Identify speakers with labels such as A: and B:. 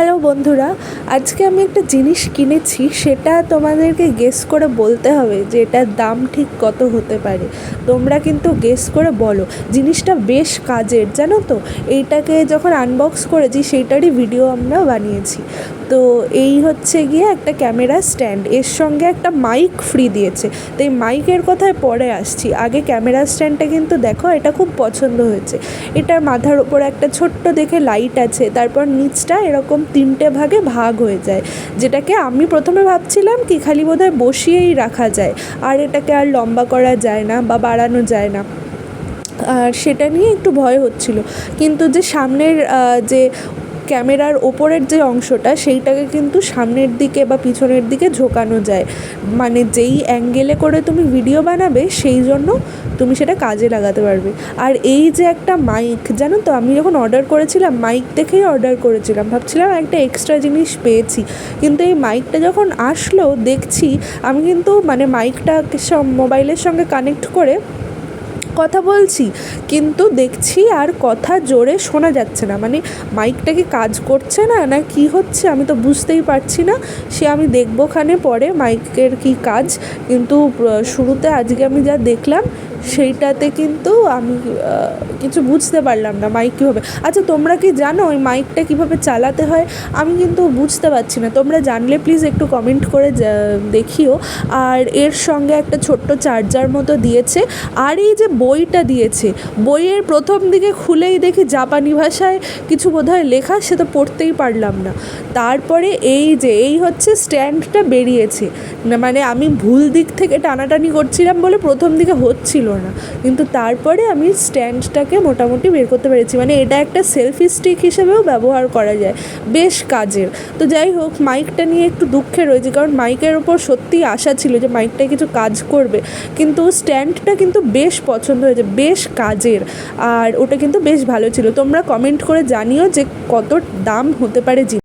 A: Hello বন্ধুরা, আজকে আমি একটা জিনিস কিনেছি, সেটা তোমাদেরকে গেস করে বলতে হবে যে এটার দাম ঠিক কত হতে পারে। তোমরা কিন্তু গেস করে বলো। জিনিসটা বেশ কাজের, জানো তো। এইটাকে যখন আনবক্স করেছি সেইটারই ভিডিও আমরা বানিয়েছি। তো এই হচ্ছে গিয়ে একটা ক্যামেরা স্ট্যান্ড, এর সঙ্গে একটা মাইক ফ্রি দিয়েছে। তো এই মাইকের কথায় পরে আসছি, আগে ক্যামেরা স্ট্যান্ডটা কিন্তু দেখো, এটা খুব পছন্দ হয়েছে। এটার মাথার ওপর একটা ছোট্ট দেখে লাইট আছে, তারপর নিচটা এরকম 3টে ভাগে ভাগ হয়ে যায়, যেটাকে আমি প্রথমে ভাবছিলাম কি খালি বোধহয় বসিয়েই রাখা যায়, আর এটাকে আর লম্বা করা যায় না বা বাড়ানো যায় না। আর সেটা নিয়ে একটু ভয় হচ্ছিল, কিন্তু যে সামনের যে ক্যামেরার ওপরের যে অংশটা, সেইটাকে কিন্তু সামনের দিকে বা পিছনের দিকে ঝোঁকানো যায়, মানে যেই অ্যাঙ্গেলে করে তুমি ভিডিও বানাবে সেই জন্য তুমি সেটা কাজে লাগাতে পারবে। আর এই যে একটা মাইক, জানো তো, আমি যখন অর্ডার করেছিলাম মাইক দেখেই অর্ডার করেছিলাম, ভাবছিলাম একটা এক্সট্রা জিনিস পেয়েছি, কিন্তু এই মাইকটা যখন আসলো দেখছি আমি কিন্তু মানে মাইকটা মোবাইলের সঙ্গে কানেক্ট করে কথা বলছি, কিন্তু দেখছি আর কথা জোরে শোনা যাচ্ছে না। মানে মাইকটা কি কাজ করছে না, না কি হচ্ছে আমি তো বুঝতেই পারছি না। সে আমি দেখবো খানে পরে মাইকের কি কাজ, কিন্তু শুরুতে আজকে আমি যা দেখলাম সেইটাতে কিন্তু আমি কিছু বুঝতে পারলাম না মাইক কীভাবে। আচ্ছা, তোমরা কি জানো ওই মাইকটা কীভাবে চালাতে হয়? আমি কিন্তু বুঝতে পারছি না, তোমরা জানলে প্লিজ একটু কমেন্ট করে দেখিও। আর এর সঙ্গে একটা ছোট্ট চার্জার মতো দিয়েছে। আর এই যে বইটা দিয়েছে, বইয়ের প্রথম দিকে খুলেই দেখি জাপানি ভাষায় কিছু বোধহয় লেখা, সে তো পড়তেই পারলাম না। তারপরে এই হচ্ছে স্ট্যান্ডটা বেরিয়েছে, না মানে আমি ভুল দিক থেকে টানাটানি করছিলাম বলে প্রথম দিকে হচ্ছিল না, কিন্তু তারপরে আমি স্ট্যান্ডটাকে মোটামুটি বের করতে পেরেছি। মানে এটা একটা সেলফি স্টিক হিসেবেও ব্যবহার করা যায়, বেশ কাজের। তো যাই হোক, মাইকটা নিয়ে একটু দুঃখে রয়েছে, কারণ মাইকের ওপর সত্যিই আশা ছিল যে মাইকটায় কিছু কাজ করবে, কিন্তু স্ট্যান্ডটা কিন্তু বেশ পছন্দ হয়েছে, বেশ কাজের। আর ওটা কিন্তু বেশ ভালো ছিল। তোমরা কমেন্ট করে জানিও যে কত দাম হতে পারে।